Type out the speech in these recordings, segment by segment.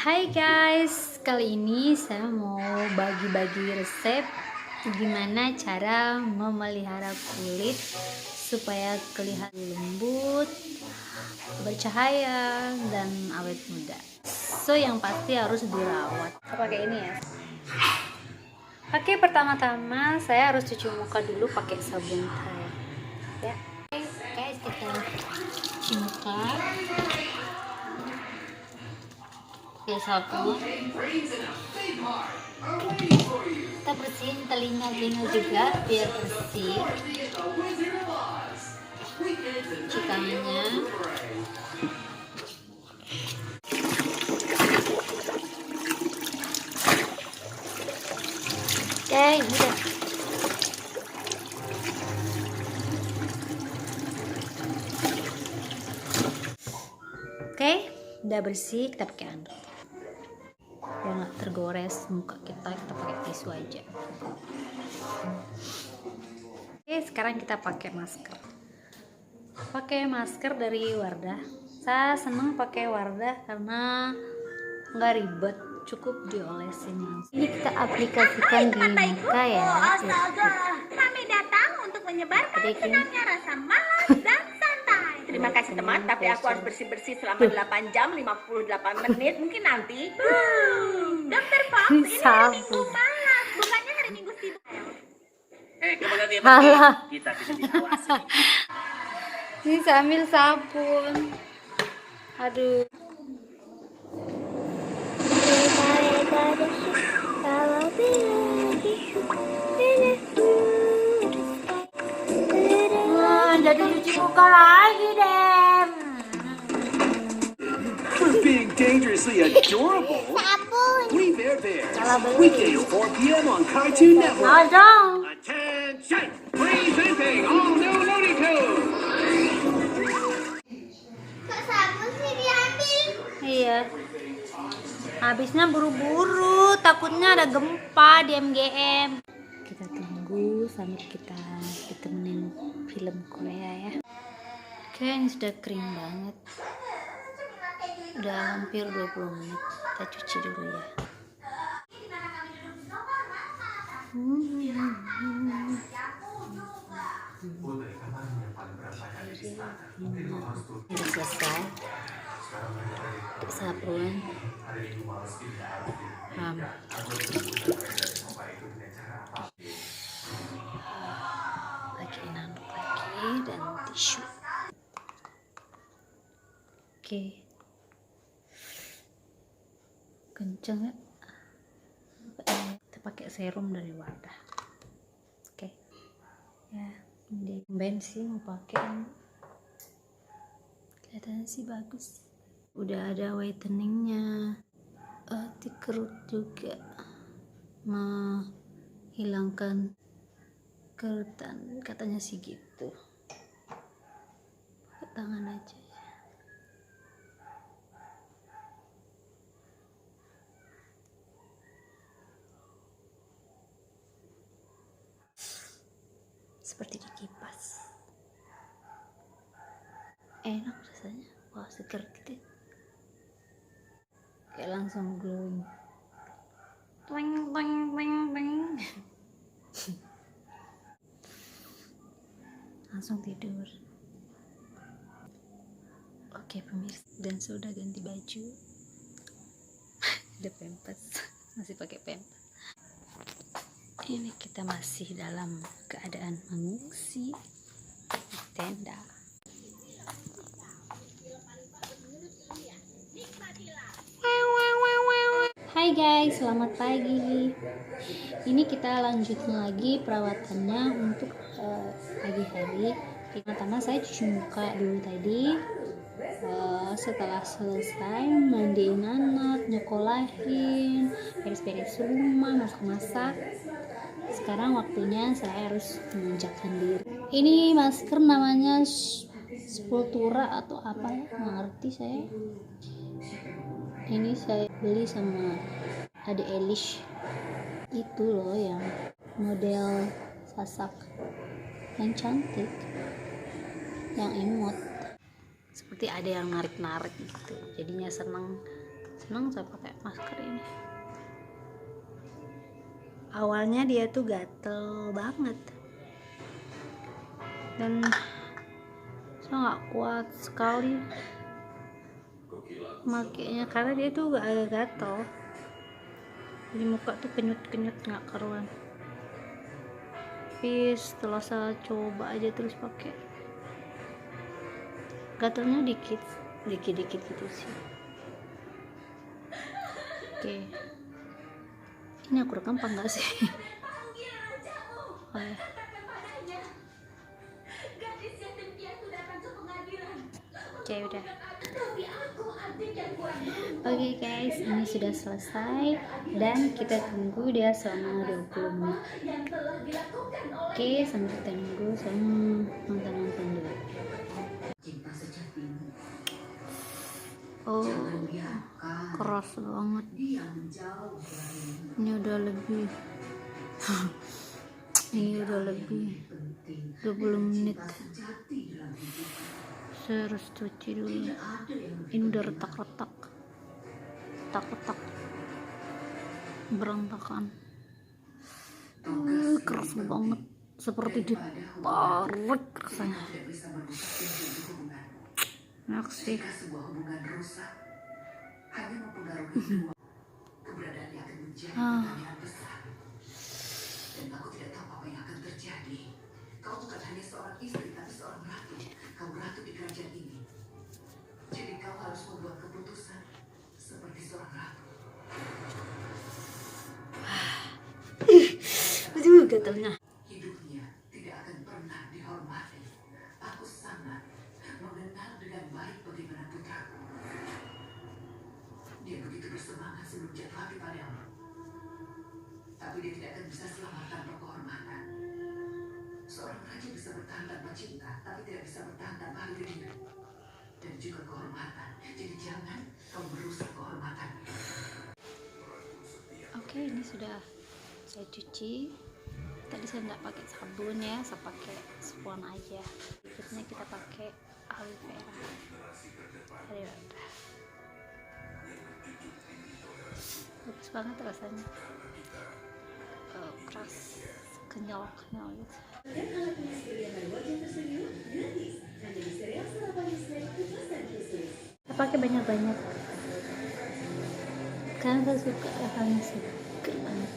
Hai guys, kali ini saya mau bagi-bagi resep gimana cara memelihara kulit supaya kelihatan lembut, bercahaya, dan awet muda. So yang pasti harus dirawat. Saya pakai ini ya. Oke, pertama-tama saya harus cuci muka dulu pakai sabun Thai. Ya, guys, kita cuci muka. Pakai sabun. Kita bersihin telinga-telinga juga biar bersih. Cuci tangannya. Oke, udah. Oke, udah bersih, kita pakai handuk. Biar nggak tergores muka kita pakai tisu aja. Oke, sekarang kita pakai masker. Pakai masker dari Wardah. Saya seneng pakai Wardah karena nggak ribet, cukup diolesin langsung. Ini kita aplikasikan di muka ya. Kami datang untuk menyebarkan senangnya rasa malas dan santai. Terima kasih teman, tapi aku harus bersih-bersih selama 8 jam 58 menit mungkin nanti. Dokter Fox, ini hari Minggu malas, bukannya hari Minggu sibuk. Kemudian dia Alah. kita bisa diawasi. Ini sambil sabun. Aduh. Jadi cuci muka lagi deh. For being dangerously adorable. We Bear Bears. Weekdays 4 p.m. on Cartoon Network. Ada. Attention! Presenting all new Looney Tunes. Kok sabun sih diambil? Iya. Habisnya buru-buru, takutnya ada gempa di MGM. Kita tunggu sambil kita ditemenin film Korea ya. Oke, ini sudah kering banget. Udah hampir 20 menit. Kita cuci dulu ya. Udah selesai. Sabun. Pakai handuk lagi dan tisu. Oke. Kenceng ya. Kita pakai serum dari Wardah. Oke. Ya, ini bensin mau pakai. Kelihatannya sih bagus. Udah ada whiteningnya, anti kerut juga, menghilangkan kerutan, katanya sih gitu. Pakai tangan aja ya. Seperti dikipas. Enak rasanya. Wah, seger gitu. Kayak langsung glowing. Twing, twing, twing, twing. Langsung tidur. Oke pemirsa, dan sudah ganti baju. Udah pempes, masih pakai pempes. Ini kita masih dalam keadaan mengungsi di tenda. Hai guys, selamat pagi. Ini kita lanjutin lagi perawatannya untuk pagi hari. Pertama saya cuci muka dulu tadi. Setelah selesai mandiin anak, nyekolahin, beres-beres rumah, masak-masak. Sekarang waktunya saya harus memanjakan diri. Ini masker namanya Sepultura atau apa ya, nggak ngerti saya. Ini saya beli sama Ade Elish, itu loh yang model sasak yang cantik, yang emot, seperti ada yang narik-narik gitu, jadinya seneng senang saya pakai masker ini. Awalnya dia tuh gatel banget dan saya nggak kuat sekali makainya karena dia tuh agak gatel, di muka tuh kenyut-kenyut nggak karuan. Tapi setelah saya coba aja terus pakai, gatalnya dikit gitu sih. Oke, ini aku rekam apa enggak sih? Oh, ya. Oke, udah. Oke guys, ini sudah selesai dan kita tunggu dia selama 20 menit. Oke, sambil kita nunggu sama nonton dulu. Oh, keras banget. Ini udah lebih 20 menit. Saya harus cuci dulu. Ini udah retak-retak, berantakan. Keras banget, seperti ditarik rasanya. Enak sih. Kau bukan hanya seorang istri, tapi seorang ratu. Kau ratu di kerajaan ini. Jadi kau harus membuat keputusan seperti seorang ratu. Aduh, gatalnya. Hidupnya tidak akan pernah dihormati. Aku sangat mengenal dengan baik bagaimana putraku. Dia begitu bersemangat sebelum jatuh hati padamu. Tapi dia tidak akan bisa selamat tanpa kehormatan. Seorang raja bisa bertahan tanpa cinta, tapi tidak bisa bertahan tanpa harga diri dan juga kehormatan. Jadi jangan kau merusak kehormatan. Oke, ini sudah saya cuci. Tadi saya nggak pakai sabun ya, saya pakai spons aja. Berikutnya kita pakai aloe vera. Bagus banget rasanya. Keras, kenyal gitu. Saya pakai banyak-banyak karena saya suka rasanya seger banget.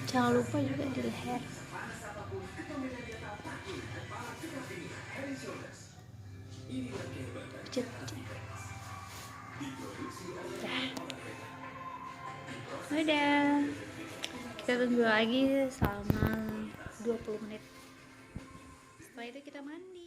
Jangan lupa juga di leher. Pucet. Udah, kita tunggu lagi selama 20 menit. Setelah itu kita mandi.